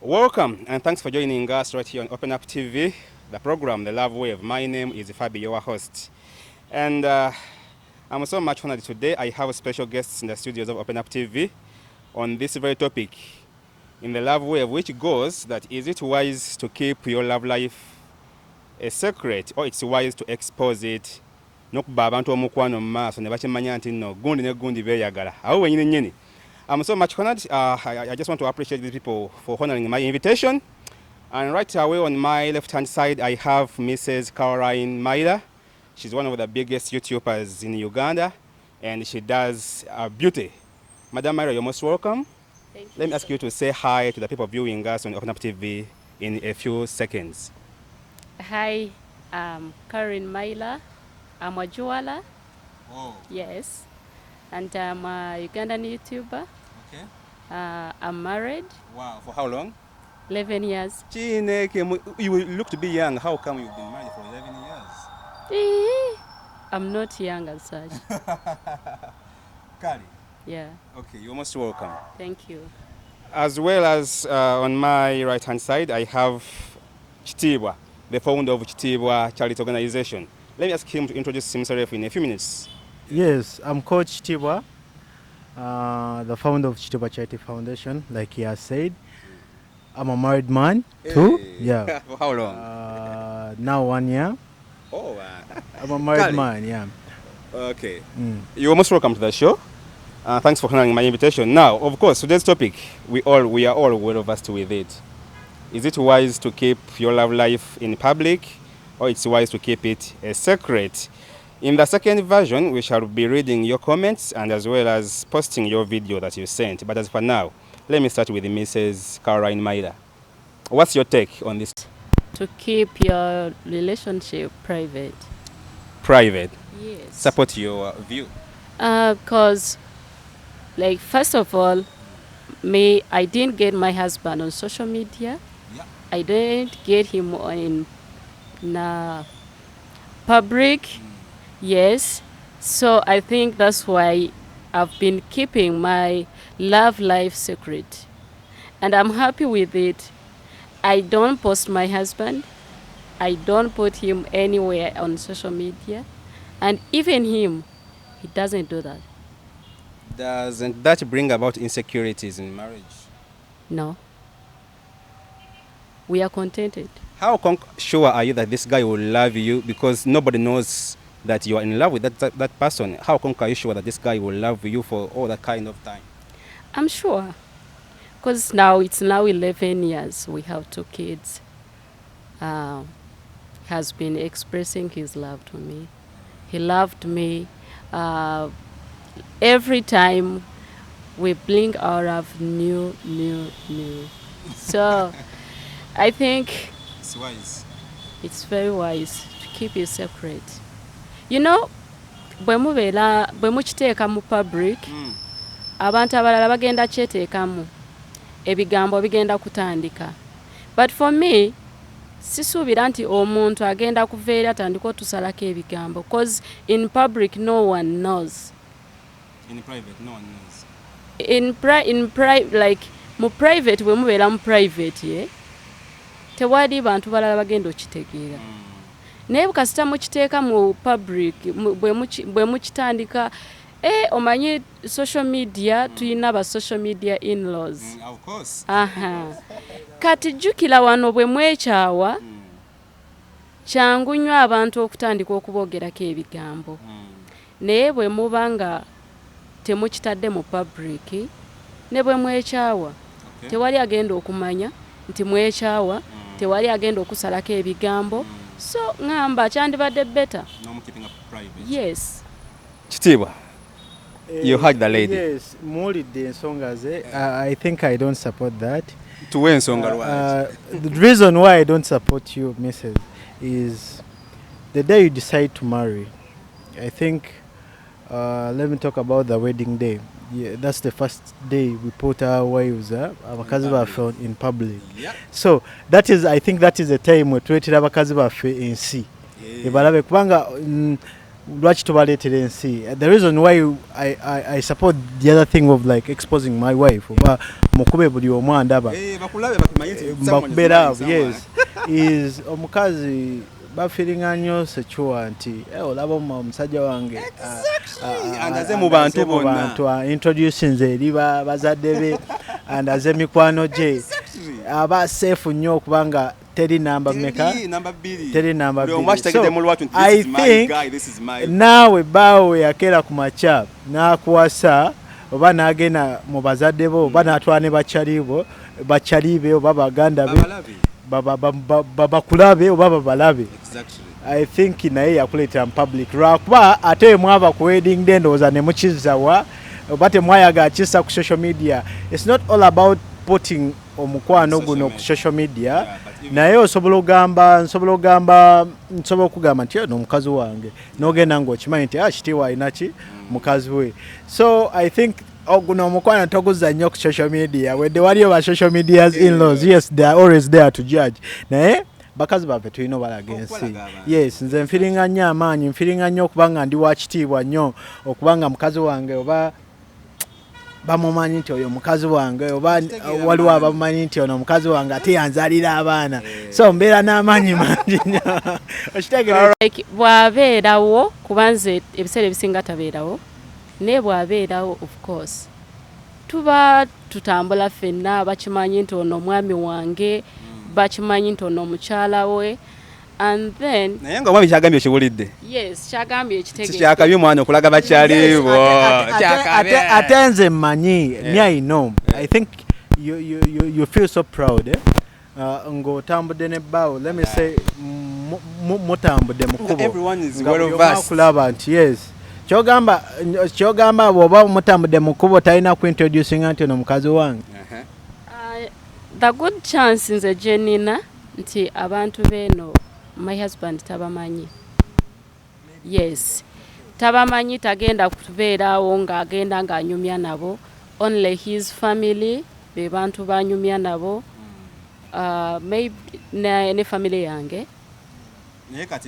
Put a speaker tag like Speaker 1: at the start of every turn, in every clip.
Speaker 1: Welcome and thanks for joining us right here on Open Up TV, the program, The Love Wave. My name is Fabi, your host. And I'm so much honored today. I have special guests in the studios of Open Up TV on this very topic in The Love Wave, which goes that is it wise to keep your love life a secret or it's wise to expose it? Nokuba abantu omukwano maaso ne bakimanya nti nno gundi ne gundi beeyagala. Awo wenyini nyini. I'm so much honored. I just want to appreciate these people for honoring my invitation. And right away on my left-hand side, I have Mrs. Caroline Maida. She's one of the biggest YouTubers in Uganda, and she does beauty. Madam Maida, you're most welcome.
Speaker 2: Thank you.
Speaker 1: Let me ask you to say hi to the people viewing us on Open Up TV in a few seconds.
Speaker 2: Hi, I'm Karen Maila. I'm a jeweler.
Speaker 1: Oh.
Speaker 2: Yes. And I'm a Ugandan YouTuber.
Speaker 1: Okay.
Speaker 2: I'm married.
Speaker 1: Wow. For how long?
Speaker 2: 11 years.
Speaker 1: You look to be young. How come you've been married for 11 years?
Speaker 2: I'm not young as such.
Speaker 1: Kari.
Speaker 2: Yeah.
Speaker 1: Okay, you're most welcome.
Speaker 2: Thank you.
Speaker 1: As well as on my right-hand side, I have Chitibwa, the founder of Chitibwa Charity Organization. Let me ask him to introduce himself in a few minutes.
Speaker 3: Yes, I'm Coach Chitibwa, the founder of Chitibwa Charity Foundation, like he has said. I'm a married man too. Yeah.
Speaker 1: For how long?
Speaker 3: Now 1 year.
Speaker 1: Oh,
Speaker 3: I'm a married man, yeah.
Speaker 1: Okay. You're most welcome to the show. Thanks for honoring my invitation. Now, of course, today's topic, we are all well versed with it. Is it wise to keep your love life in public, or it's wise to keep it a secret? In the second version, we shall be reading your comments and as well as posting your video that you sent. But as for now, let me start with Mrs. Caroline Maida. What's your take on this?
Speaker 2: To keep your relationship private.
Speaker 1: Private?
Speaker 2: Yes.
Speaker 1: Support your view.
Speaker 2: Because, like, first of all, I didn't get my husband on social media.
Speaker 1: Yeah.
Speaker 2: I didn't get him in public. Yes. So I think that's why I've been keeping my love life secret. And I'm happy with it. I don't post my husband. I don't put him anywhere on social media. And even him, he doesn't do that.
Speaker 1: Doesn't that bring about insecurities in marriage?
Speaker 2: No. We are contented.
Speaker 1: How sure are you that this guy will love you? Because nobody knows that you are in love with that person. How are you sure that this guy will love you for all that kind of time?
Speaker 2: I'm sure. Because now it's 11 years. We have 2 kids. Has been expressing his love to me. He loved me. Every time we blink our love new. So I think
Speaker 1: It's wise.
Speaker 2: it's very wise to keep it separate. You know, bwe mukiteeka mu public, abantu abalala bagenda kyeteekamu, ebigambo bigenda kutandika. But for me, sisuubira nti omuntu agenda kuveera atandika otusalako ebigambo, because in public no one knows.
Speaker 1: In private, no one knows.
Speaker 2: Like mu private bwe mubeera mu private ye, tewali bantu balala bagenda okitegeera. Naye bukasita mukiteeka mu public bwe mukitandika, omanyi social media, tuyina ba social media in-laws.
Speaker 1: Of course.
Speaker 2: Kati jjukira wano bwe mwekyawa, kyangu nnyo abantu okutandika okuboogerako ebigambo. Naye bwe muba nga temukitadde mu public, ne bwe mwekyawa, tewali agenda okumanya nti mwekyawa, tewali agenda okusalako ebigambo. So ngamba kyandibadde better.
Speaker 1: No keeping up private.
Speaker 2: Yes.
Speaker 1: Chitibwa, you heard the lady.
Speaker 3: Yes, mulidde ensonga ze. I think I don't support that.
Speaker 1: Tuwe ensonga lwaki?
Speaker 3: The reason why I don't support you, Mrs., is the day you decide to marry. I think, let me talk about the wedding day. Yeah, that's the first day we put our wives, abakazi baffe in public.
Speaker 1: Yeah.
Speaker 3: So I think that is the time we treat abakazi baffe ensi. Ebalabe kubanga lwaki tubaleetera ensi. The reason why I support the other thing of like exposing my wife oba mukube buli omu andaba mbakubeera yes is omukazi bafiringa nnyo secure nti olaba omusajja wange
Speaker 1: andaze mu bantu bonna
Speaker 3: introduce nze eri bazadde be andaze mikwano gye aba safe nnyo okubanga teri namba meka teri namba so I think naawe baawe yakera ku macha n'akuwasa oba n'agenda mu bazadde bo oba n'atwala ne bakyalibe oba baganda be babakulabe oba babalabe. I think naye yakuleetera mu public lwakuba ate mwava ku wedding day ndowooza ne mukizawa oba temwayaga akisa ku social media. It's not all about putting omukwano guno ku social media naye osobola okugamba nti no mukazi wange n'ogenda ng'okimanyi nti kitiibwa alina ki mukazi we. So I think guno omukwano toguzza nnyo ku social media wedde waliyo ba social media's in-laws. Yes, they are always there to judge naye bakazi baffe tulina obalaga ensi. Yes, nze nfiringa nnyo amaanyi nfiringa nnyo okubanga ndi wa kitiibwa nnyo okubanga mukazi wange oba bamumanyi nti oyo mukazi wange oba waliwo abamumanyi nti ono mukazi wange ate yanzalira abaana so mbeera n'amaanyi mangi nnyo okitegeera
Speaker 2: bw'abeerawo kubanze ebiseera ebisinga tabeerawo naye bw'abeerawo of course tuba tutambula ffenna bakimanyi nti ono omwami wange bakimanyi nti ono omukyala we and then
Speaker 1: naye nga omwami kyagambye okiwulidde.
Speaker 2: Yes, kyagambye ekitegeeza
Speaker 1: kyakabi omwana okulaga bakyalibo
Speaker 3: ate nze mmanyi me I know. I think you feel so proud ng'otambudde ne bbaawo let me say mutambudde mu kkubo kulaba nti yes kyogamba bw'oba mutambudde mu kkubo talina kuintroducinga nti ono mukazi wange.
Speaker 2: The good chance nze gye nnina nti abantu beeno my husband tabamanyi. Yes, tabamanyi tagenda kubeeraawo ng'agenda ng'anyumya nabo. Only his family be bantu banyumya nabo. Maybe ne family yange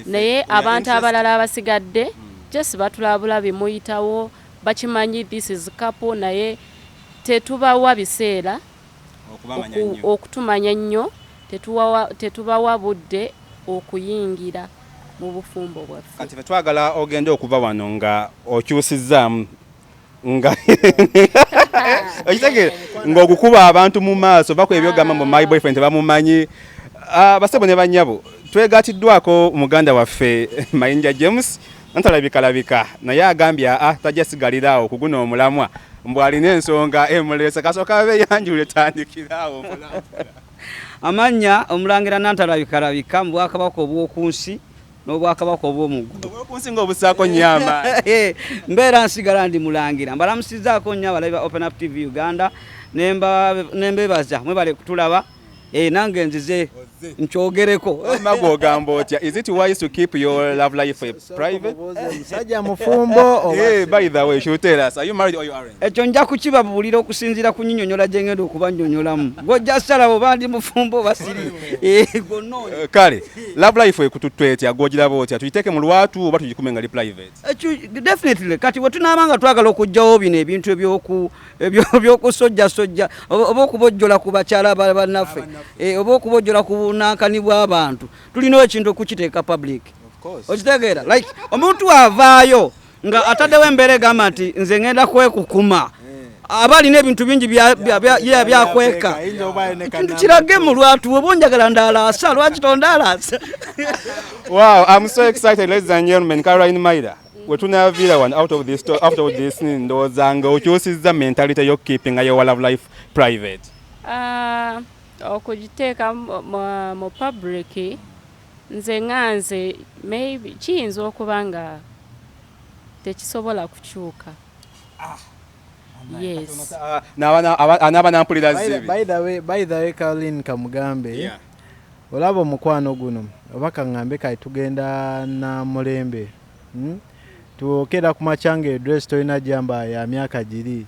Speaker 2: naye abantu abalala abasigadde just batulabula bimuyitawo bakimanyi this is couple naye tetubawa biseera okutumanya nnyo tetubawa budde okuyingira mu bufumbo bwaffe.
Speaker 1: Kati twagala ogende okuva wano nga okyusizzaamu nga okitegeera ng'okukuba abantu mu maaso bakwa ebyogamba mu my boyfriend tebamumanyi. Basebo ne bannyabo twegaatiddwako muganda waffe Mayinja James ntalabika naye agambye tajja sigaliraawo kuguna omulamwa mbu alina ensonga emuleese kasooka abe yanjule tandikiraawo.
Speaker 4: Amanya omulangira nantalabika mu bwakabaka obw'okunsi n'obwakabaka obw'omuggulu.
Speaker 1: Obw'okunsi ng'obusaako nnyama.
Speaker 4: Mbeera nsigala ndi mulangira mbalamusizaako nnyo abalabi ba Open Up TV Uganda nembebaza mwebale kutulaba nange nzize nkyogereko.
Speaker 1: Magogamba otya is it wise to keep your love life private?
Speaker 3: Musajja mufumbo
Speaker 1: by the way should tell us are you married or you aren't?
Speaker 4: Ekyo nja kukibabuulira okusinziira ku nnyonnyola gye ngenda okubannyonnyolamu ng'ojja salabo bandi mufumbo basiri gonoonya.
Speaker 1: Kale love life ekututwe etya gw'ogiraba otya tuyiteeke mu lwatu oba tugikume nga li private?
Speaker 4: Definitely kati bwe tunaabanga twagala okugjawo bino ebintu ebyokusojjasojja oba okubojjola ku bakyala bannaffe oba okubojjola ku bunankani bw'abantu tulina ekintu okukiteeka public. Okitegeera like omuntu avaayo nga ataddewo embeera egamba nti nze ngenda kwekukuma aba alina ebintu bingi byakweka kirage mu lwatu oba onjagala ndaalaasa lwaki tondaalaasa.
Speaker 1: Wow, I'm so excited ladies and gentlemen. Caroline Maida we tunaviira one out of this ndowooza nga okyusizza mentality yo keeping your love life private.
Speaker 2: Okugiteeka mu public nze nganze maybe kiyinza okuba nga tekisobola kukyuka. Yes.
Speaker 1: Anaba nampulira zibi.
Speaker 3: By the way Caroline Kamugambe olaba omukwano guno oba kaŋŋambe kati tugenda na mulembe tuokera ku macyange dress tolina jamba ya myaka giri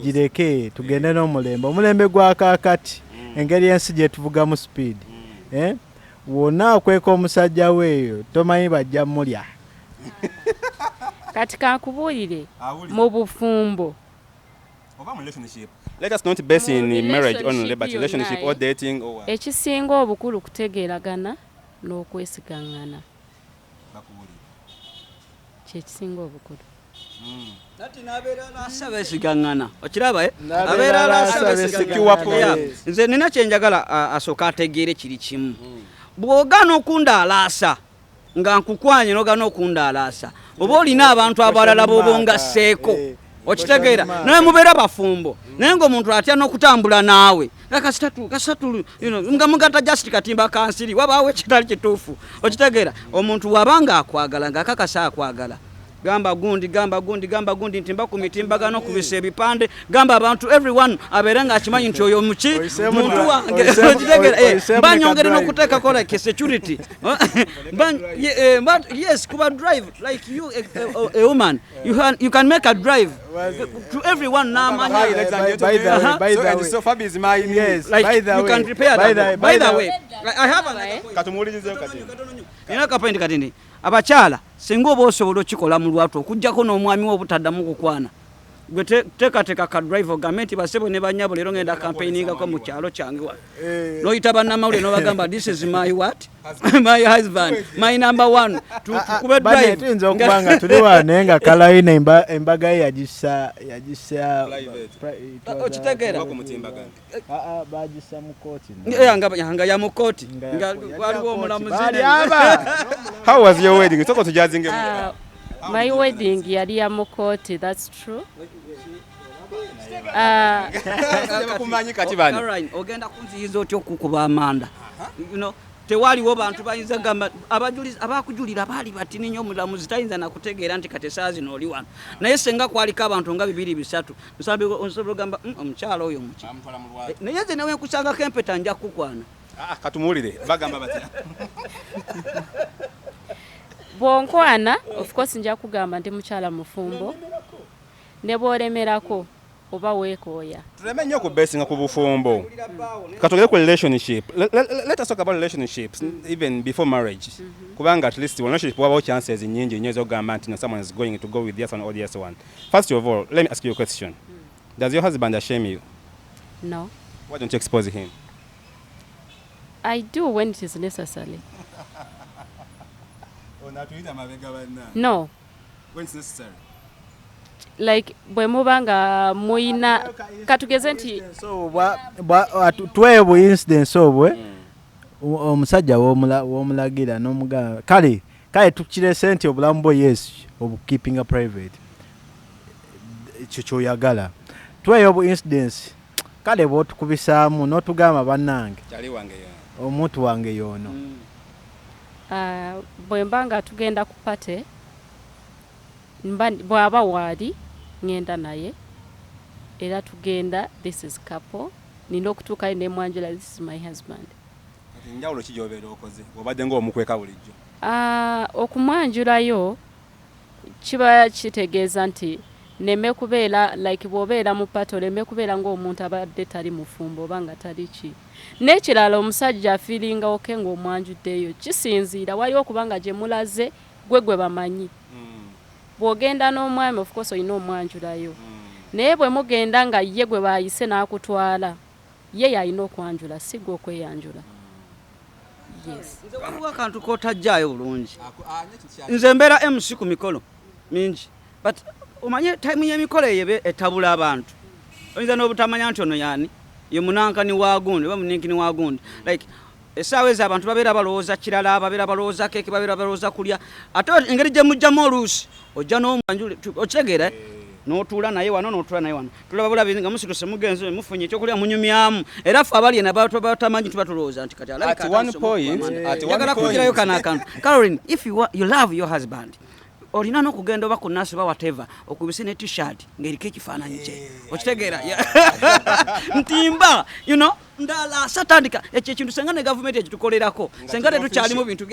Speaker 3: gireke tugende n'omulembe omulembe gwa kakati engeri ensi gye tuvugamu speed wonna akweka omusajja weeyo tomanyi bajja mulya
Speaker 2: kati kankubuulire mu bufumbo
Speaker 1: Let us not base in marriage only, but relationship or dating or what?
Speaker 2: Ekisinga obukulu kutegeeragana n'okwesigaŋŋana kyekisinga obukulu.
Speaker 4: Nati nabeera lasa beesigaŋŋana okiraba abeera lasa beesigaŋŋana. Nze nina kyenjagala asooka ategeere kiri kimu. Bw'ogaana okundaalasa nga nkukwanye n'ogaana okundaalasa oba olina abantu abalala b'oba ongasseeko okitegeera naye mubeera bafumbo naye ng'omuntu atya n'okutambula naawe kasatu nga mugatta just katimba kansiri wabaawo ekitali kituufu okitegeera omuntu wabanga akwagala ng'akakasa akwagala gamba gundi nti mba ku mitimbagano kubisa ebipande gamba abantu everyone abeere ng'akimanyi nti oyo muki muntu wange okitegeera mba nyongere n'okuteekako like security but yes kuba drive like you a woman you can make a drive to everyone n'amanyi
Speaker 1: so Fabi is mine.
Speaker 3: Yes,
Speaker 4: like
Speaker 3: by the
Speaker 4: you
Speaker 3: way,
Speaker 4: can prepare that by the way I have
Speaker 1: Katumulize kati.
Speaker 4: nina kapointi kati ndi abakyala singa oba osobola okikola mu lwatu okujjako n'omwami w'obutaddamu kukwana gwe teekateeka ka drive ogambe nti basebo ne banyabo leero ngenda campaigningako mu kyalo kyange wano n'oyita bannamawulire n'obagamba this is my what my husband my number one tukube drive
Speaker 3: tuyinza okuba nga tuli wano naye nga kalayina embaga ye yagisa
Speaker 4: okitegeera
Speaker 3: bagisa mu kooti
Speaker 4: nga ya mu kooti nga waliwo omulamuzi
Speaker 1: How was your wedding? Soko tujazinge.
Speaker 2: My wedding yali ya mu kooti, that's true.
Speaker 4: Caroline ogenda kunziyiza otyo okukuba amanda tewaliwo bantu bayinza gamba abakujulira baali batini nnyo omulamuzi tayinza nakutegeera nti kati esaazi n'oli wano naye senga kwaliko abantu nga 2-3 osobola ogamba omukyala oyo muki naye nze nawe nkusangako empeta nja kukwana
Speaker 1: Katumuulire bagamba batya.
Speaker 2: Bwonkwana of course nja kugamba ndi mukyala mufumbo ne bwolemerako oba weekooya.
Speaker 1: Tuleme nnyo ku besinga ku bufumbo. Katugere ku relationship. Let us talk about relationships even before marriage. Kubanga at least relationship wabawo chances nyingi nnyo ez'okugamba nti someone is going to go with this one or this one. First of all, let me ask you a question. Does your husband shame you?
Speaker 2: No.
Speaker 1: Why don't you expose him?
Speaker 2: I do when it is necessary. No.
Speaker 1: When it's necessary.
Speaker 2: Like bwe mubanga muina katugeze nti
Speaker 3: so tuwe bu incidents obwe omusajja w'omulagira n'omugamba kale tukire sente obulamu bwo yes obu keeping a private kyoyagala tuwe bu incidents kale bw'otukubisaamu n'otugamba bannange omuntu wange yono
Speaker 2: bwe mbanga tugenda ku pate bwaba waali ngenda naye era tugenda this is couple nina okutuukayo ne mwanjula this is my husband.
Speaker 1: Njawulo ki gy'obeera okoze obadde ng'omukweka bulijjo?
Speaker 2: Okumwanjulayo kiba kitegeeza nti neme kubeera like bw'obeera mu pate oleme kubeera ng'omuntu abadde tali mufumbo oba nga tali ki n'ekirala omusajja afiiringa oke ng'omwanjuddeyo kisinziira waliwo okubanga gye mulaze gwe bamanyi. Bw'ogenda n'omwami of course olina omwanjulayo naye bwe mugenda nga ye gwe baayise n'akutwala ye yalina okwanjula si gwe okweyanjula. Yes.
Speaker 4: Nze waliwo akantu k'otajjaayo bulungi nze mbeera MC ku mikolo mingi but omanye time y'emikolo eyo etabula abantu oyinza n'obutamanya nti ono yaani ye munankani waagundi oba muninkini waagundi like essaawa ezo abantu babeera balowooza kirala babeera balowooza keeki babeera balowooza kulya ate engeri gye mujjamu oluusi ojja n'omwanjula okitegeera n'otuula naye wano tulaba bulabi nga musituse mugenze mufunye ekyokulya munyumyamu era ffe abali ena batamanyi tuba tulowooza nti kati alabikayagala kugirayo kano akantu. Caroline, if you love your husband olina n'okugenda oba ku nnaasi oba whatever okubise ne t-shirt ng'eriko ekifaananyi kye okitegeera ntimba ndala satandika ekyo ekintu senga ne gavumenti ekitukolerako senga tetukyalimu bintu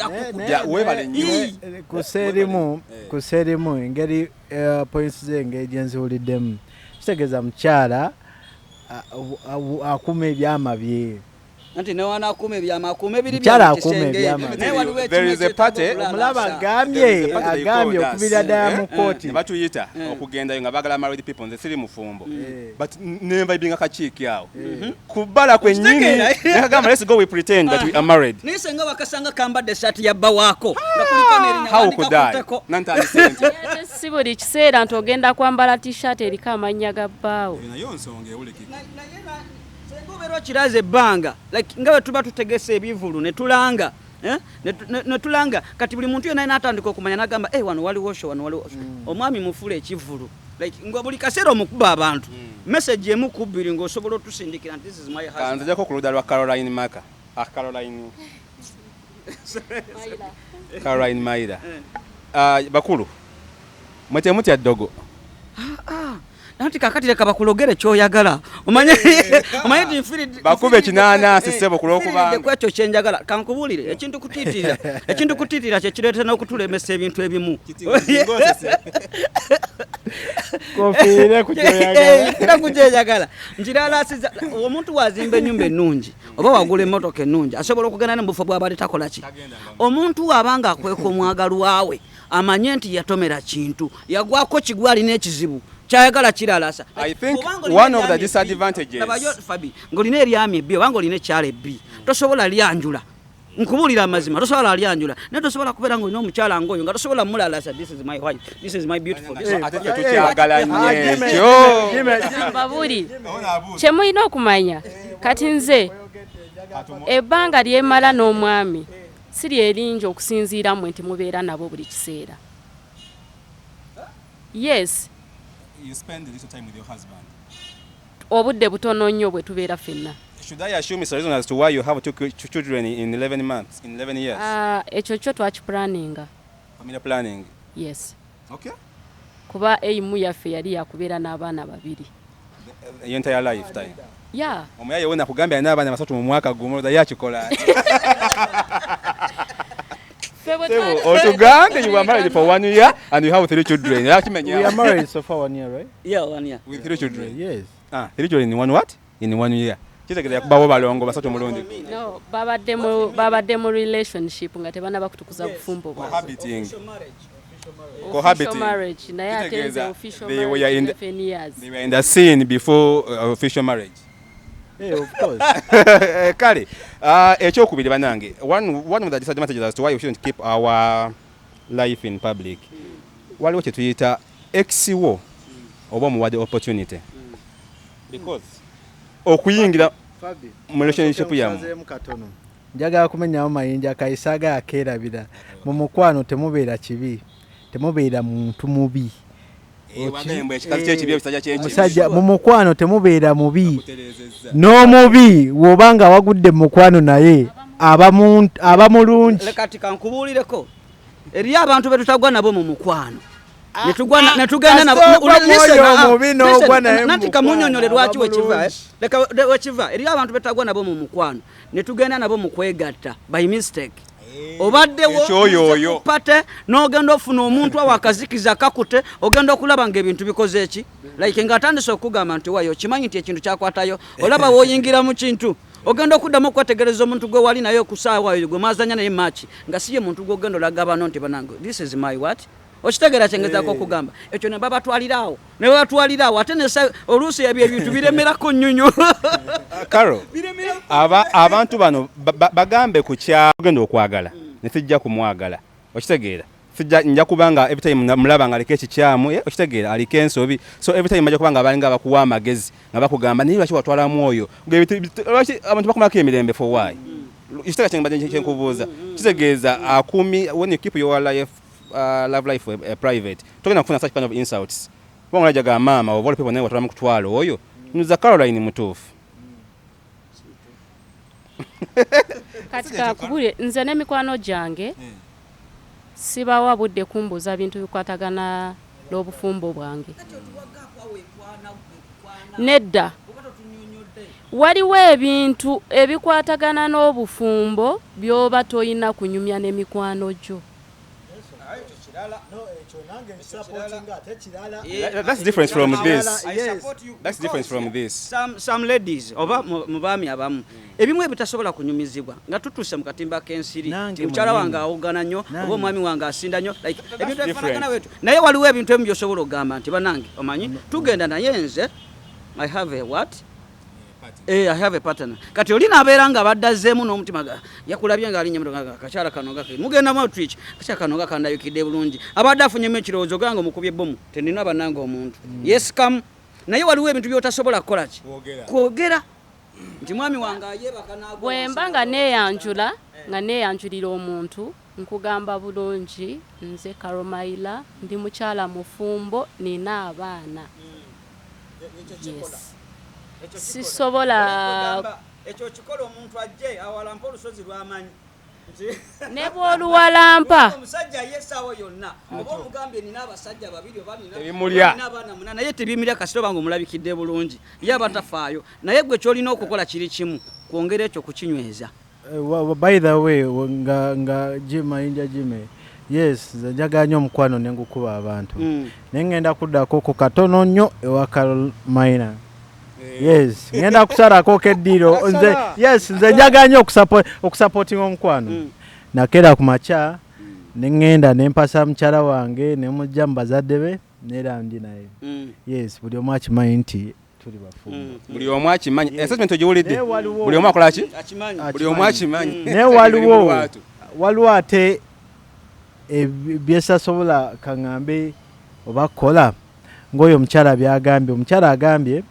Speaker 3: kuseerimu engeri points z'engeri gye nziwuliddemu kitegeeza mukyala akuma ebyama bye
Speaker 4: Anti ne wana akume byama akume biri
Speaker 3: Mchala
Speaker 4: bya
Speaker 3: akume
Speaker 4: kisenge.
Speaker 3: byama.
Speaker 1: There is a party.
Speaker 3: Omulaba agambye okubira ddala mu kooti.
Speaker 1: Batuyita okugenda nga bagala married people nze siri mufumbo. But never being akakiiki awo. Kubala kwennyini nakagamba let's go we pretend that we are married.
Speaker 4: Nisenga bakasanga kambadde shati ya bawako. Nga kuliko n'erinya
Speaker 1: How could I? Nantali sente.
Speaker 2: Si buli kiseera nti ogenda kwambala t-shirt eriko amannya ga bbaawo.
Speaker 1: Nayo nsonga ewulikika.
Speaker 4: Ngobero kiraze ebbanga like nga bwe tuba tutegese ebivulu ne tulanga ne tulanga kati buli muntu yena atandika okumanya nagamba wano waliwo sho wano waliwo omwami mufule ekivulu like ngo buli kaseera omukuba abantu message emu kubiri ng'osobola otusindikira nti this is my husband
Speaker 1: kanzeko ku luda lwa Caroline Maka Caroline Maida bakulu mwete mutya ddogo
Speaker 4: nanti kakati leka bakulogere kyoyagala omanye tifiri
Speaker 1: bakube kinana sisebo kulokubanga
Speaker 4: kwekyo kyenjagala kankubulire ekintu kutiitira kye kireeta n'okutulemesa ebintu ebimu
Speaker 3: kofiire ku
Speaker 4: kyoyagala njiralasiza omuntu wazimba ennyumba ennungi oba wagula emmotoka ennungi asobola okugenda ne mubufo bw'abadde takola ki omuntu wabanga akweka omwagalwawe amanye nti yatomera kintu yagwako kigwa alina ekizibu kyayagala kiralasa.
Speaker 1: I think one of the disadvantages
Speaker 4: Fabi ngolina eryami ebbi obanga olina ekyala ebbi tosobola lyanjula nkubulira amazima tosobola lyanjula ne tosobola kubeera ng'olina omukyala ngoyo nga tosobola mulalasa this is my wife this is my beautiful
Speaker 1: ate tukyagala nnyo
Speaker 2: babuli kyemulina okumanya kati nze ebbanga lyemala n'omwami si lyeringi okusinziira mmwe nti mubeera nabo buli kiseera. Yes.
Speaker 1: You spend a little time with your husband.
Speaker 2: Obudde butono nnyo bwe tubeera ffenna.
Speaker 1: Should I assume it's a reason as to why you have two children in 11 months, in 11 years?
Speaker 2: Ekyo kyo twakipulaninga.
Speaker 1: Family planning?
Speaker 2: Yes.
Speaker 1: Okay.
Speaker 2: Kuba eimu yaffe yali yakubeera n'abaana babiri.
Speaker 1: Your entire lifetime?
Speaker 2: Yeah.
Speaker 1: Omuyaye wona kugambya n'abaana basatu mu mwaka gumu yakikola. Otugambe you were married for 1 year and you have 3 children.
Speaker 3: We are married so far 1 year, right?
Speaker 4: Yeah, 1 year.
Speaker 1: With 3 children?
Speaker 3: Yes.
Speaker 1: 3 children in one what? In 1 year. Kitegeza yakubawo balongo basatu mulundi.
Speaker 2: No, babadde mu relationship nga tebana bakutukuza bufumbo bwa.
Speaker 1: Cohabiting.
Speaker 2: Marriage. Naye ate official
Speaker 1: they were
Speaker 2: marriage 7 years.
Speaker 1: They were in the scene before official marriage.
Speaker 3: Yeah, of course.
Speaker 1: Kale, ekyokubiri banange, one of the disadvantages as to why we shouldn't keep our life in public. Waliwo kye tuyita exiwo oba muwadde opportunity. Because okuyingira mu relationship yamu.
Speaker 3: Njagala kumenyamu mayinja kayisaaga yakeerabira. Mu mukwano temubeera kibi. Temubeera muntu mubi. Musajja mu mukwano temubeera mubi. N'omubi w'obanga wagudde mu mukwano naye aba mulungi.
Speaker 4: Leka tikankubuulireko eri abantu be tutagwa nabo mu mukwano netugenda nabo nanti kamunyonyole lwaki wekiva leka wekiva eri abantu be tutagwa nabo mu mukwano netugenda nabo mu kwegatta by mistake obaddewo pate n'ogenda ofuna omuntu awakazikiza kakute ogenda okulaba ng'ebintu bikoze eki like ng'atandise okugamba nti wayo kimanyi nti ekintu kyakwatayo olaba w'oyingira mu kintu ogenda okuddamu okwetegereza omuntu gwe wali naye okusaawa oyo gwe mwazanya naye maaki nga si ye muntu gw'ogenda olaga bano nti banange this is my what okitegera kyengezaako okugamba ekyo ne babatwaliraawo ate oluusi ebyo ebintu biremerako nnyonyo
Speaker 1: Karo abantu bano bagambe ku kyagenda okwagala ne sijja kumwagala okitegeera nja kubanga every time mulaba nga aliko ekikyamu okitegeera aliko ensobi so every time majja kubanga abalinga abakuwa amagezi nga bakugamba naye lwaki watwalamu oyo abantu bakumalako emirembe for why ekitegeera kyenbadde kyenkubuuza kitegeeza akumi when you keep your love life private togenda kufuna such kind of insults bonga jaga mama of all people naye watwalamu kutwalo oyo nza Caroline mutuufu
Speaker 2: katika kubule nze n'emikwano gyange sibawa budde kumbuza bintu bikwatagana n'obufumbo bwange nedda waliwo ebintu ebikwatagana n'obufumbo byoba toyina kunyumya n'emikwano gyo
Speaker 1: That's different from this.
Speaker 4: That's different from this. Some ladies oba mubami abamu ebimu ebitasobola kunyumizibwa nga tutuse mu katimba k'ensiri mukyala wange awogana nnyo oba omwami wange asinda nnyo like ebintu ebifaanagana wetu naye waliwo ebintu ebimu by'osobola okugamba nti banange omanyi tugenda naye nze I have a what? I have a partner. Kati oli nabeera nga baddazeemu n'omutima yakulabye nga alinnye kakyala kano gake mugenda mu outreach kakyala kano gakandayukidde bulungi abadde afunyemu ekirowoozo ganga omukubye ebbomu tenina bannange omuntu yes come naye waliwo ebintu by'otasobola kukola ki kwogera nti mwami wange ayeebaka n'agwa
Speaker 2: bwe mba nga neeyanjula nga neeyanjulira omuntu nkugamba bulungi nze Karomaila ndi mukyala mufumbo nina abaana yes sisobola
Speaker 4: ekyo kikola omuntu ajje awalampa olusozi lw'amanyi
Speaker 2: ne bw'oluwalampa
Speaker 4: omusajja yesaawo yonna oba omugambye nina abasajja babiri oba
Speaker 1: ebimulya
Speaker 4: n'abaana muna naye tebimulya kasita obanga omulabikidde bulungi ye abatafaayo naye gwe kyolina okukola kiri kimu kwongera ekyo kukinyweza.
Speaker 3: By the way nga Mayinja Jimmy yes njagala nnyo omukwano ne ngukuba abantu naye ngenda kuddako ku katono nnyo ewa Karomaila. Yes, ngenda kusarako keddiro nze yes nze njagala nnyo okusupportinga omukwano nakera ku makya ne ngenda ne mpasa mukyala wange ne mujja mu bazadde be neera ndi naye yes buli omu akimanyi nti tuli bafumbo
Speaker 1: buli omu akimanyi assessment ogiwulidde buli omu akola ki buli omu akimanyi
Speaker 3: naye waliwo ate byesasobola kaŋŋambe oba kola ng'oyo omukyala byagambye omukyala agambye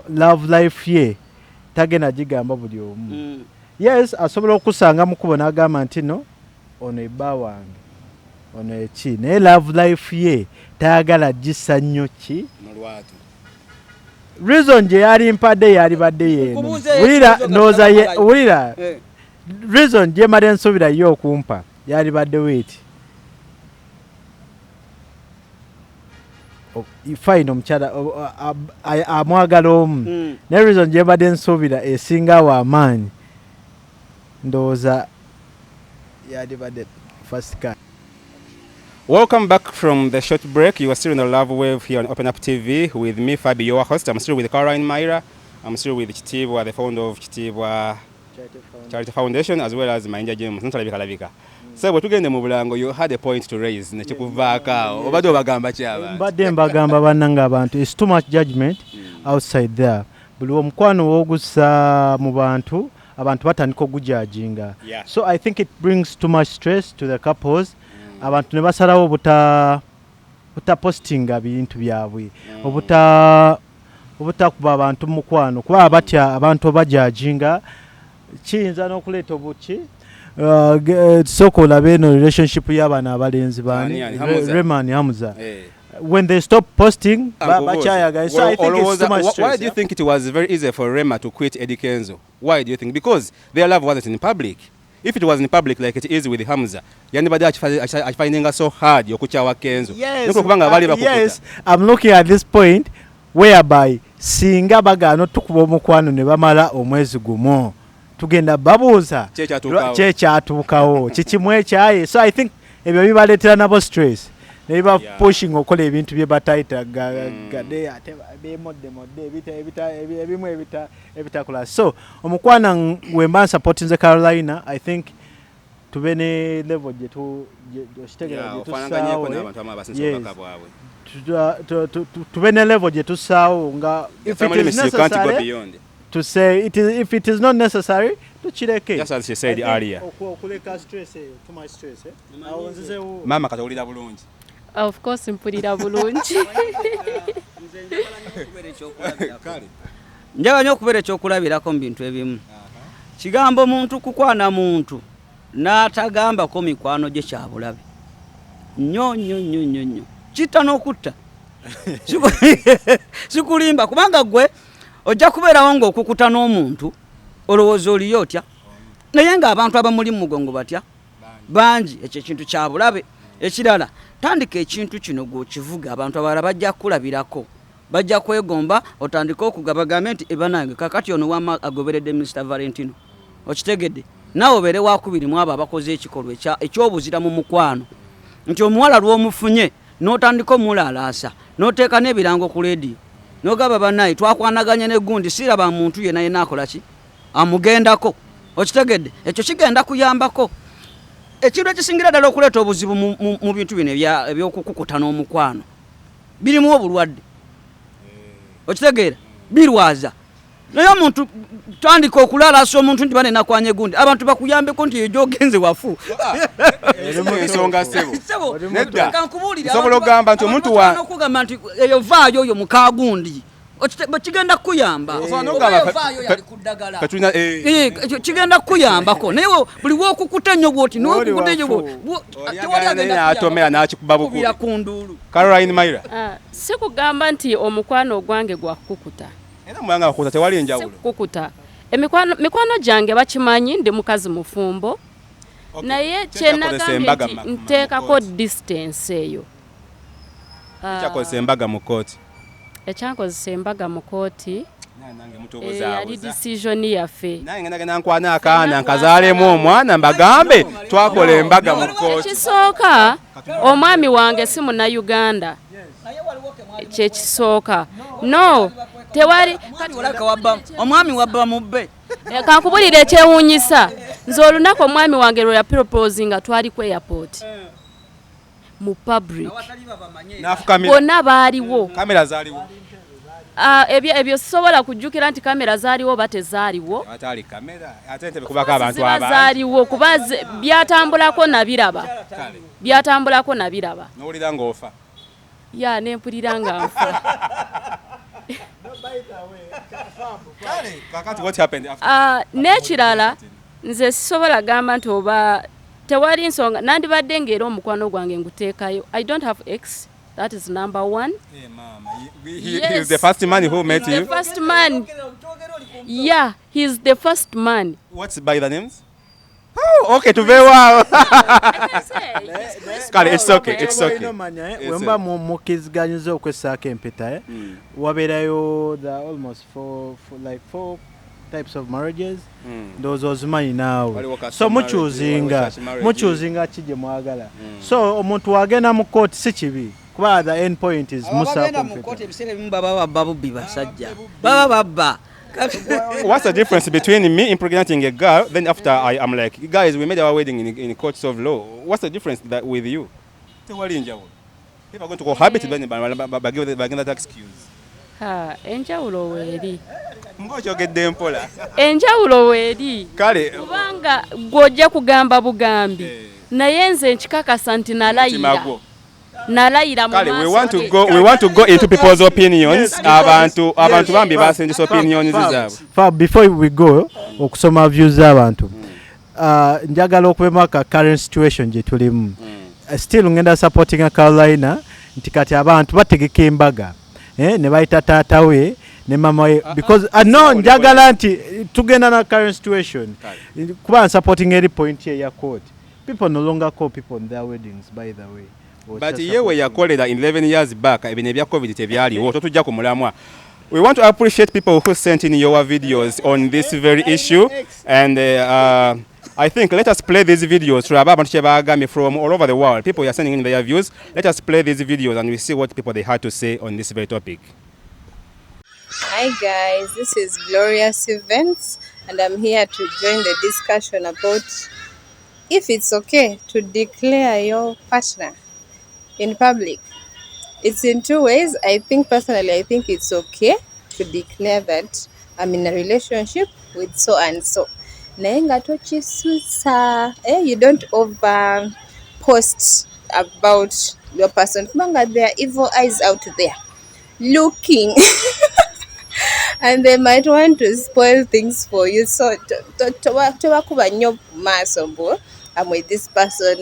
Speaker 3: love life ye tagenda gigamba buli omu yes asobola okusanga mukubo n'agamba nti no ono ebba wange ono eki naye love life ye tayagala gisa nnyo ki reason gye yali mpadde yali badde yeeno wulira reason gye mmadde nsuubira ye okumpa yali badde weeti fine omukyala amwagala omu naye reason gye mbadde nsuubira esingawo amaanyi ndowooza yali badde first car.
Speaker 1: Welcome back from the short break. You are still in the Love Wave here on Open Up TV with me, Fabi, your host. I'm still with Karomaila. I'm still with Chitibwa, the founder of Chitibwa Charity Foundation, as well as Mayinja James. Ntalabika. So bwe tugende mu bulango you had a point to raise nekikuvaaka obadde obagamba ki abantu
Speaker 3: mbadde mbagamba bannanga abantu it's too much judgment outside there buli omukwano w'ogussa mu bantu abantu batandika ogujajinga so I think it brings too much stress to the couples abantu ne basalawo obutapostinga bintu byabwe obutakuba abantu mu mukwano kuba batya abantu obajajinga kiyinza n'okuleeta obuki sokola beno relationship y'abaana abalenzi bani Remani Hamza when they stop posting bachaya guys so I think it's too much stress.
Speaker 1: Why do you think it was very easy for Rema to quit Eddie Kenzo? Why do you think? Because their love wasn't in public. If it was in public like it is with Hamza yanibadde akifindinga so hard okukyawa Kenzo
Speaker 3: yes I'm looking at this point whereby singa bagano tukuba omukwano ne bamala omwezi gumo tugenda babuuza kyekyatuukawo kikimu ekyaye so I think ebyo bibaleetera nabo stress ne biba pushing okola ebintu bye batayita gade ate bemoddemodde ebimu ebitakola so omukwana wemba supporting the Carolina I think tube ne level tube ne level gye tusaawo nga if it is necessary to say if it is not necessary to chireke
Speaker 1: just as she said earlier
Speaker 3: okuleka stress too much stress
Speaker 1: mama katawulira bulungi
Speaker 2: of course mpulira bulungi
Speaker 4: njagala nnyo okubeera ekyokulabirako mu bintu ebimu kigambo muntu kukwana muntu n'atagambako mikwano gye kyabulabe nnyo kitta n'okutta sikulimba kubanga gwe ojja kubeerawo ng'okukuta n'omuntu olowooza oliyo otya naye ng'abantu abamuli mu mugongo batya bangi ekyo ekintu kya bulabe ekirala tandika ekintu kino gw'okivuga abantu abalala bajja kulabirako bajja kwegomba otandika okugabagambe nti ebanange kakati ono wama agoberedde Mr. Valentino okitegedde naawe obeere wakubiri mu abo abakoze ekikolwa ekyobuzira mu mukwano nti omuwala lw'omufunye n'otandika omulalaasa n'oteeka n'ebirango ku leediyo n'ogaba bannaye twakwanaganya n'eggundi siraba muntu yenna yenna akola ki amugendako okitegedde ekyo kigenda kuyambako ekintu ekisingira ddala okuleeta obuzibu mu bintu bino ebyokukukuta n'omukwano birimu obulwadde okitegeera birwaza naye omuntu tandika okulalaasa omuntu nti banenakwanya gundi abantu bakuyambeko nti egyogenze wafu
Speaker 1: ensonga sebo nedda nsobola okugamba nti omuntu
Speaker 4: okugamba nti eyo vaayo oyo mukagundi kigenda kuyamba kigenda kuyambako naye buli wokukuta nnyo bwoti nokukuta ennyo
Speaker 1: atomera n'akikuba bukubira
Speaker 4: ku nduulu.
Speaker 1: Caroline Maira,
Speaker 2: si kugamba nti omukwano ogwange gwa kukuta
Speaker 1: era muyanga bakukuta tewali enjawulo
Speaker 2: kukuta mikwano gyange bakimanyi ndi mukazi mufumbo naye kyenagambye nti nteekako distance eyo
Speaker 1: ekyakozesa embaga mu kooti
Speaker 2: ekyankozesa embaga mu kooti yali decision yaffe
Speaker 1: nange nagenda nkwana akaana nkazaalemu omwana mbagambe twakola embaga mu kooti.
Speaker 2: Ekisooka omwami wange si Munnayuganda kyekisooka no tewali
Speaker 4: omwami wabba mubbe
Speaker 2: kankubulira ekyewuunyisa nze olunaku omwami wange lwe yaproposinga twali ku airport mu public bonna baaliwo
Speaker 1: kamera zaaliwo
Speaker 2: ebyo sisobola kujjukira nti kamera zaaliwo batezaaliwo zaaliwo kuba byatambulako nabiraba
Speaker 1: nowulira ng'ofa
Speaker 2: ya nempulira nga nfa n'ekirala nze sisobola gamba nti oba tewali nsonga nandibadde ng'era omukwano gwange nguteekayo. I don't have ex. That is number one.
Speaker 1: Hey, Mama. He is the first man who met you?
Speaker 2: The first man. Yeah, he's the first man.
Speaker 1: What's by the names? Oh, okay, to very well. It's okay, it's okay.
Speaker 3: Wemba mukizganyizo okwesaka empeta waberayo the almost four types of marriages. Those ozimanyi naawe so muchuzinga kije mwagala so omuntu wagenda mu court si kibi kuba the end point is musa
Speaker 1: What's the difference between me impregnating a girl, then after I am like, guys, we made our wedding in courts of law? What's the difference that with you? If I'm going to cohabit, then by giving that excuse.
Speaker 2: Enjawulo weeri.
Speaker 1: Ng'okyogedde mpola.
Speaker 2: Enjawulo weeri.
Speaker 1: Kale.
Speaker 2: Kubanga gw'ojja kugamba bugambi. Naye nze nkikakasa nti nalayira. Kale,
Speaker 1: we want to go into people's opinions. Abantu bambi basendesa opinions zaabwe.
Speaker 3: Before we go okusoma views z'abantu. Njagala okwemaka current situation gye tulimu. Still ngenda supporting a Carolina nti kati abantu bategeka embaga. Ne bayita taata we ne mama we because no njagala nti tugenda na current situation kuba supporting every point here ya court. People no longer call people on their weddings, by the way.
Speaker 1: But yewe yakolera in 11 years back ebine ebya covid tebyaliwo totujja ku mulamwa. We want to appreciate people who sent in your videos on this very issue, and I think let us play these videos from all over the world. People are sending in their views. Let us play these videos and we see what people they had to say on this very topic.
Speaker 5: Hi guys, this is Glorious Events and I'm here to join the discussion about if it's okay to declare your partner in public. It's in two ways. I think it's okay to declare that I'm in a relationship with so and so. You don't over post about your person. There are evil eyes out there looking and they might want to spoil things for you. So I'm with this person,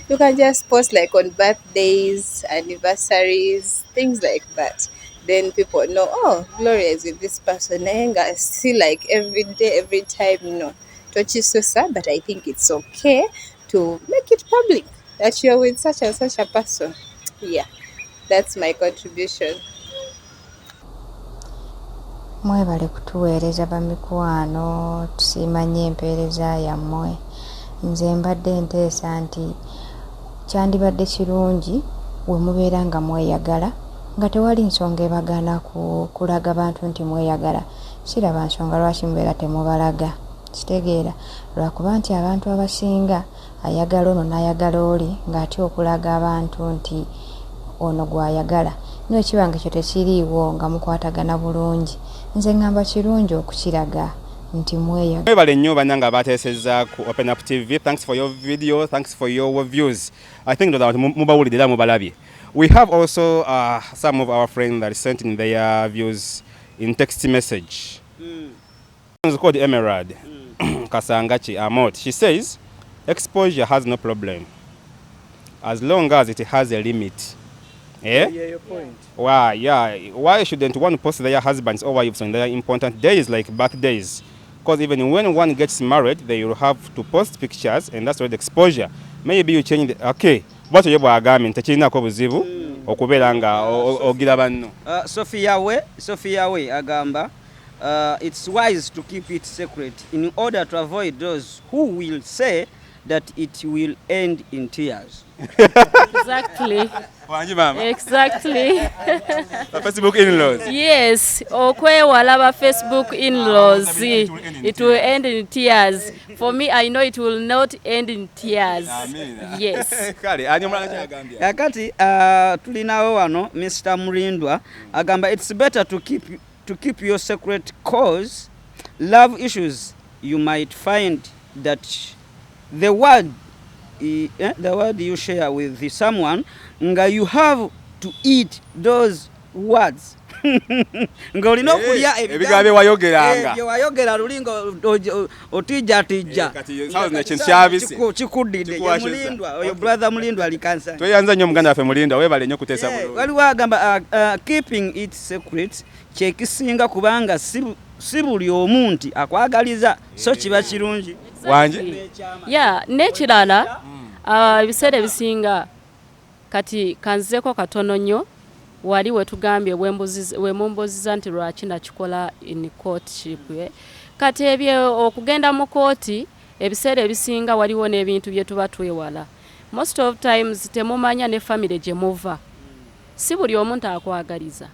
Speaker 5: You can just post like on birthdays, anniversaries, things like that. Then people know, oh, Gloria is with this person. I see like every day, every time, touch is so sad, but I think it's okay to make it public that you're with such and such a person. Yeah, that's my contribution.
Speaker 6: Mwebale kutuweereza bamikwano tusiimanye empeereza yammwe. Nze mbadde nteesa nti kyandibadde kirungi we mubeera nga mweyagala nga tewali nsonga ebagana kulaga bantu nti mweyagala. Siraba nsonga lwaki mubeera temubalaga. Kitegeera lwakuba nti abantu abasinga ayagala ono n'ayagala oli ng'ate okulaga abantu nti ono gw'ayagala niyo kiba nga ekyo tekiriiwo nga mukwatagana bulungi. Nze ngamba kirungi okukiraga nti mweyagala.
Speaker 1: Mwebale nnyo bannanga abateesezza ku Open Up TV. Thanks for your video, thanks for your views. I think that mubawulidde era mubalabye. We have also some of our friends that sent in their views in text message. It's called Emerald Kasangachi Amot. She says, exposure has no problem as long as it has a limit. Yeah, your point. Why? Yeah. Why shouldn't one post their husbands or wives on their important days like birthdays? Because even when one gets married, they will have to post pictures, and that's already exposure. Maybe you change the okay. What you are garment? Techina ko buzibu okubera nga ogira banno.
Speaker 4: Sophia we agamba. It's wise to keep it secret in order to avoid those who will say that it will end in tears.
Speaker 2: Exactly. Exactly.
Speaker 1: Facebook in-laws.
Speaker 2: Yes, okwewala ba Facebook in-laws. It will end in tears. For me, I know it will not end in tears. Yes.
Speaker 4: Kakati tulinawo wano Mr. Murindwa agamba it's better to keep your secret cause love issues you might find that the word you share with someone nga you have to eat those words nga olina okulya
Speaker 1: ebigambo byewayogeranga
Speaker 4: byewayogera lulinga otijjatijja kikuddidde Mulindwa oyo brother Mulindwa alikansa
Speaker 1: tweyanza nnyo muganda waffe Mulindwa weebale nnyo kuteesa bulungi.
Speaker 4: Waliwo agamba keeping it secret kyekisinga kubanga si buli omu nti akwagaliza so kiba kirungi
Speaker 1: wangi.
Speaker 2: Yeah, nekirala ebiseera ebisinga kati kanzeko katono nnyo wali wetugambye wemumbuziza nti lwaki nakikola in courtship. Kati ebyo okugenda mu kooti ebiseera ebisinga waliwo n'ebintu bye tuba twewala. Most of times temumanya ne family gye muva. Si buli omuntu akwagaliza.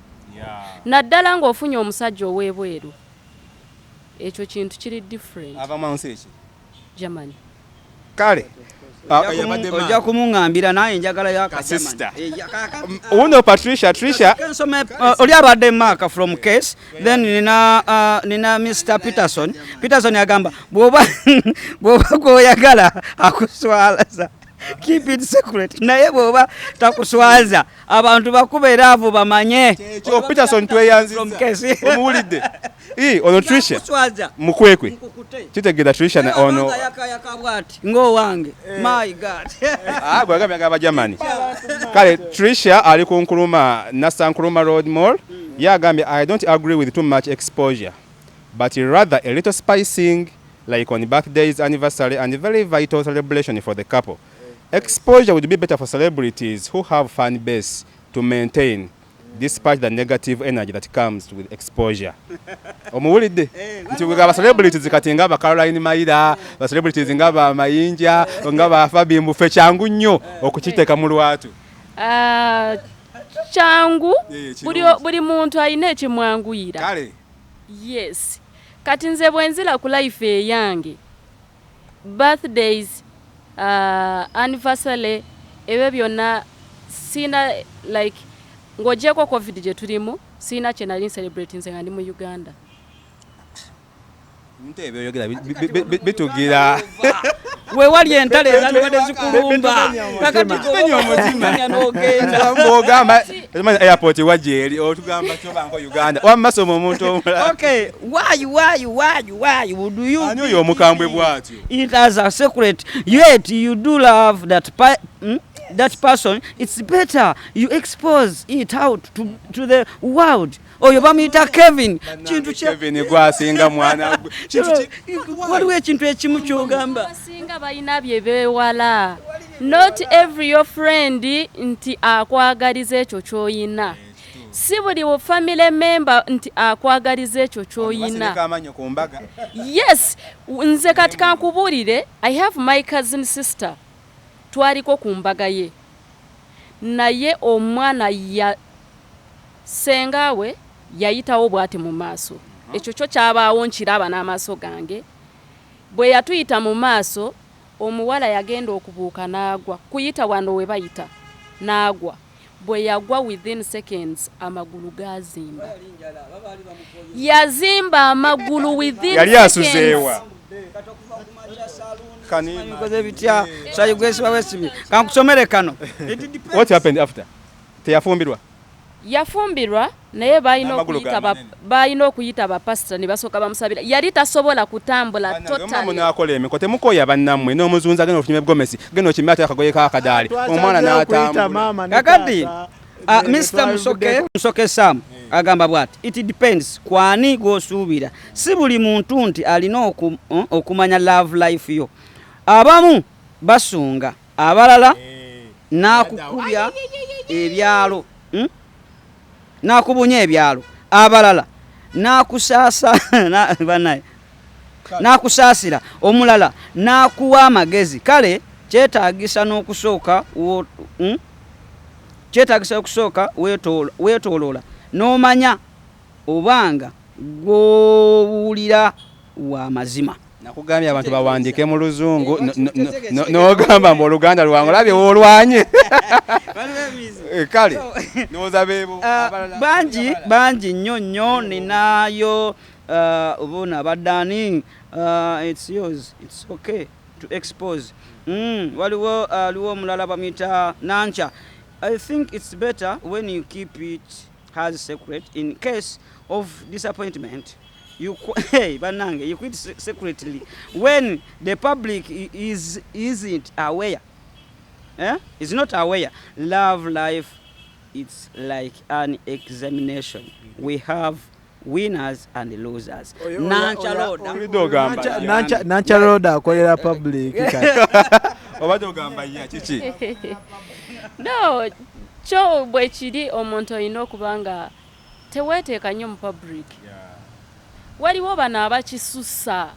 Speaker 2: Naddala ng'ofunye omusajja ow'ebweru. Ekyo kintu kiri different.
Speaker 1: Ava mansi eki.
Speaker 2: Germany.
Speaker 1: Kale.
Speaker 4: Ojja kumungambira naye njagala ya
Speaker 1: sister. Uno Patricia
Speaker 4: oli abadde Mark from case then nina Mr. Peterson agamba bwoba koyagala akuswalaza keep it secret naye bwoba takuswaza abantu bakubeera avo bamanye
Speaker 1: ekyo Peterson tweyanziza omuwulidde ono Tricia mukwekwe kitegeeza Tricia na ono
Speaker 4: ngo wange my god
Speaker 1: gwagambye agamba Germany. Kale Tricia ali ku Nkuruma Nasankuruma Road Mall yagambye I don't agree with too much exposure but rather a little spicing like on birthdays, anniversary and very vital celebration for the couple. Exposure would be better for celebrities who have fan base to maintain despite the negative energy that comes with exposure. Omuwulidde nti aba celebrities kati nga ba Caroline Maida, ba celebrities nga ba Mayinja, nga ba Fabi Mbufe kyangu nnyo okukiteeka mu lwatu.
Speaker 2: Kyangu buli muntu alina ekimwanguyira.
Speaker 1: Kale.
Speaker 2: Yes. Kati nze bwenzira ku life eyange. Birthdays, anniversary, ebyo byonna sina like ngojeko COVID gye tulimu sina kye nali celebrating nga ndi mu Uganda.
Speaker 1: Ntebe yogera bitugira
Speaker 4: we wali entale ezalibadde zikulumba kakati
Speaker 1: omuzima n'ogenda mbogamba airport wajeri otugamba chobanko Uganda wamasomo omuntu omula.
Speaker 4: Okay, why would you
Speaker 1: anyo omukambwe bwatyo
Speaker 4: it as a secret yet you do love that person? It's better you expose it out to the world. Oyo bamuyita Kevin kintu
Speaker 1: Kevin gwasinga mwana
Speaker 4: waliwo ekintu ekimu kyogamba
Speaker 2: singa balina bye bewala. Not every your friend nti akwagaliza ekyo kyoyina. Si buli wo family member nti akwagaliza ekyo kyoyina. Yes, nze kati kankubulire I have my cousin sister. twaliko ku mbaga ye naye omwana ya sengawe yayitawo bwati mu maaso ekyo kyo kyabaawo nkiraba n'amaaso gange bwe yatuyita mu maaso omuwala yagenda okubuuka n'agwa kuyita wano we bayita n'agwa bwe yagwa within seconds amagulu gazimba yazimba amagulu within
Speaker 1: yali asuzeewa
Speaker 4: kankusomere kano.
Speaker 1: What happened after? Teyafumbirwa?
Speaker 2: Yafumbirwa naye balina okuyita bapasita ne basooka bamusabira yali tasobola kutambula totally.
Speaker 1: Nakola emiko temukoya bannammwe n'omuzunza genda ofunye gomesi genda okimata akagoye k'akadaali omwana n'atambula.
Speaker 4: Kakati Mr. Musoke Sam agamba bwati it depends kwani gwosuubira si buli muntu nti alina okumanya love life yo abamu basunga abalala nakukubya ebyalo nakubunya ebyalo abalala nakusaasira omulala nakuwa amagezi kale kyetaagisa n'okusooka weetooloola n'omanya obanga gw'owulira wa mazima.
Speaker 1: Nakugambye abantu bawandiike mu luzungu n'ogamba mbu oluganda lwange olabye woolwanye kale nooza beebo
Speaker 4: bangi nnyo ninayo obona baddaani it's yours it's okay to expose waliwo omulala bamuyita Nancha. I think it's better when you keep it as secret in case of disappointment. You quit secretly when the public isn't aware. Is not aware. Love life, it's like an examination. We have winners and losers. Nancha
Speaker 3: Roda akolera public.
Speaker 2: No, kyo bwe kiri omuntu olina okuba nga teweeteeka nnyo mu public. Waliwo bano abakisusa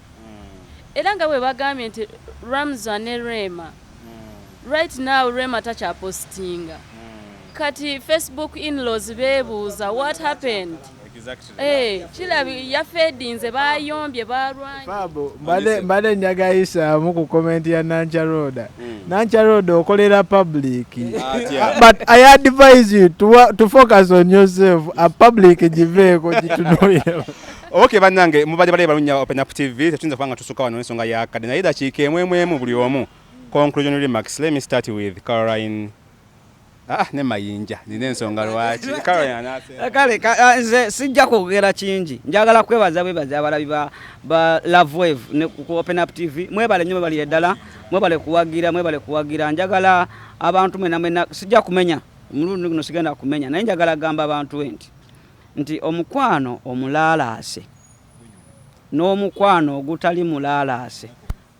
Speaker 2: era nga bwe bagambye nti Ramza ne Rema right now Rema takyapostinga kati Facebook in-laws beebuuza what happened. Kilabi yafedinze bayombye balwanye.
Speaker 3: Fabo mbade njagayisa ku comment ya Nancha Roda. Nancha Roda okolera public. But I advise you to focus on yourself. A public jiveko jitunoye.
Speaker 1: Okay bannange mubadde bali balunya Open Up TV tetuyinza kubanga tusuka wano ensonga ya kade naye dakiika emwemu buli omu. Conclusion remarks. Let me start with Caroline. Ne mayinja nine ensonga lwaki
Speaker 4: kale nze sijja kwogera kingi njagala kwebaza abalabi ba Love Wave ne ku Open Up TV mwebale nnyo bali eddala mwebale kuwagira njagala abantu mwena sijja kumenya omulundi guno sigenda kumenya naye njagala gamba abantu nti omukwano omulaalaase n'omukwano ogutali mulaalaase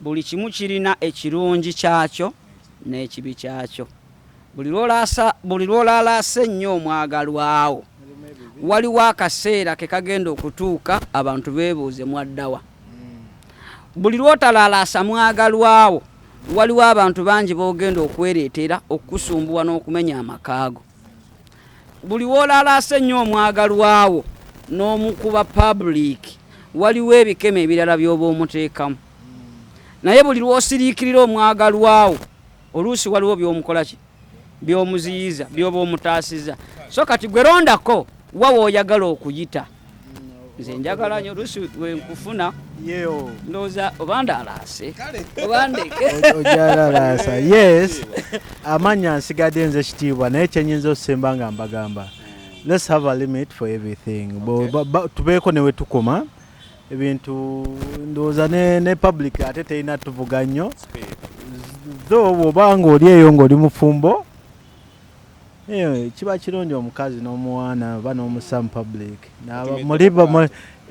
Speaker 4: buli kimu kirina ekirungi kyakyo n'ekibi kyakyo. Buli lwolaalaase nnyo omwagalwawo waliwo akaseera ke kagenda okutuuka abantu beebuuze mwaddawa. Buli lwotalaalaasa mwagalwawo waliwo abantu bangi boogenda okwereetera okusumbuwa n'okumenya amakaago. Buli lwolaalaase nnyo omwagalwawo n'omukuba public waliwo ebikeme ebirala by'oba omuteekamu. Naye buli lwosiriikirira omwagalwawo oluusi waliwo by'omukola ki byomuziyiza byoba omutaasiza so kati gwe rondako wawe oyagala okuyita nze njagala nnyo oluusi wenkufuna ndowooza oba ndaalaase oba ndeke
Speaker 3: ojalalaasa yes amanya nsigadde nze kitiibwa naye kyenyinza okusemba nga mbagamba let's have a limit for everything tubeeko newe tukoma ebintu ndowooza ne public ate terina tuvuga nnyo though bw'obanga oli eyo ng'oli mufumbo kiba kirungi omukazi n'omuwana oba n'omusa mu public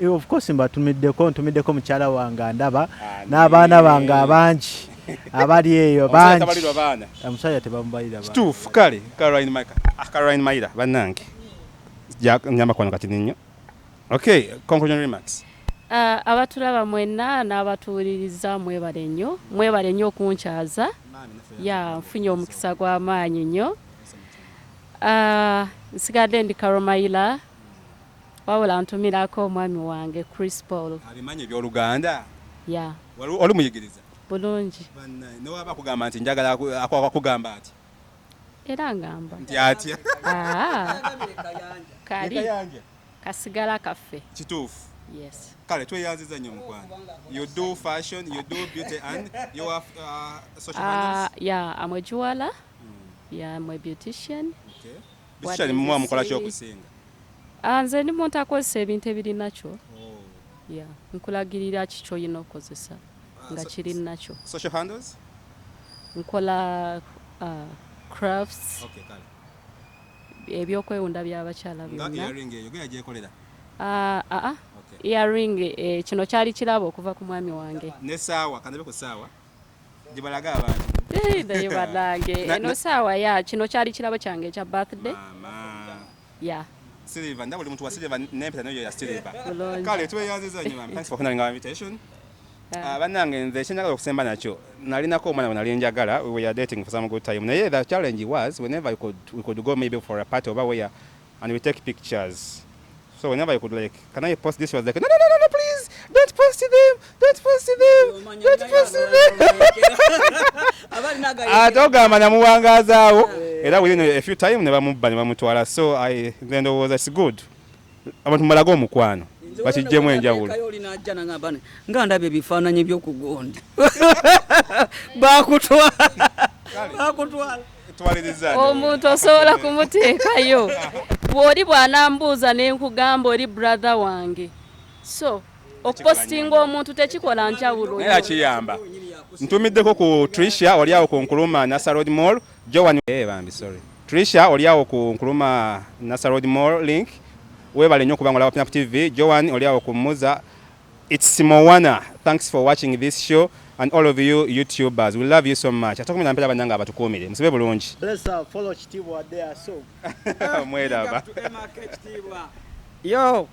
Speaker 3: of course ntumiddeko mukyala wange ndaba n'abaana bange abangi abali eyo bangi omusajja tebamubalira
Speaker 1: kituufu kale Caroline Maida bannange nyamba kwano kati nnyo. Okay, conclusion remarks.
Speaker 2: abatulaba mwenna n'abatuwuliriza mwebale nnyo okunkyaza ya nfunye omukisa gw'amaanyi nnyo nsigadde ndi Karomayira wabula ntumirako omwami wange Chris Paul
Speaker 1: abimanyi ebyoluganda
Speaker 2: ya
Speaker 1: oli muyigiriza
Speaker 2: bulungi
Speaker 1: newaba kugamba nti njagala akugamba ati
Speaker 2: era ngamba
Speaker 1: nti atya
Speaker 2: kali kasigala kaffe
Speaker 1: kituufu
Speaker 2: yes
Speaker 1: kale tweyanziza nnyo mukwano you do fashion you do beauty and you have social handles
Speaker 2: yeah I'm a jeweler yeah I'm a beautician
Speaker 1: okay beautician mwa mukola kyo okusinga
Speaker 2: nze ndi muntu akozesa ebintu ebiri nakyo yeah nkulagirira kikyo yino okozesa nga kiri nakyo
Speaker 1: social handles
Speaker 2: nkola crafts
Speaker 1: okay kale
Speaker 2: ebyokwewunda by'abakyala byonna
Speaker 1: nga earring eyo gye gyekolera
Speaker 2: earring kino kyali kirabo okuva ku mwami wange
Speaker 1: n'essaawa kanabe ku ssaawa gibalaga abantu
Speaker 2: naye banange eno saawa ya kino kyali kirabo kyange ekya birthday ya
Speaker 1: silver ndabuli muntu wa silver n'empeta nayo ya silver kale tweyanziza nnyo mami thanks for honoring our invitation bannange nze kyenjagala okusemba nakyo nalinako omwana we nali njagala we were dating for some good time naye the challenge was whenever we could go maybe for a party over where and we take pictures. So whenever you could like, can I post this? She was like, no, please, don't post them. Atogamba namuwangazaawo era within a few time ne bamubba ne bamutwala. So I then was it's good. Abantu mulaga omukwano bakijjemu enjawulo.
Speaker 4: Nga ndabye ebifaananyi by'okugondi. Bakutwala.
Speaker 2: Omuntu osobola kumuteekayo bw'oli bw'anambuuza ne nkugamba oli brother wange so okupostinga omuntu tekikola njawulo
Speaker 1: naye akiyamba ntumiddeko ku Tricia oli awo ku Nkuluma Nasa Road Mall Joan Tricia oli awo ku Nkuluma Nasa Road Mall link webale nnyo okuba nga olaba Open Up TV Joan oli awo ku Muza. It's Simowana. Thanks for watching this show and all of you YouTubers. We love you so much. Atakumira mpera banyanga abatukumire. Musibe bulungi.
Speaker 3: Bless her, follow Chitibwa there so.
Speaker 1: Mwedaba.
Speaker 4: Yo.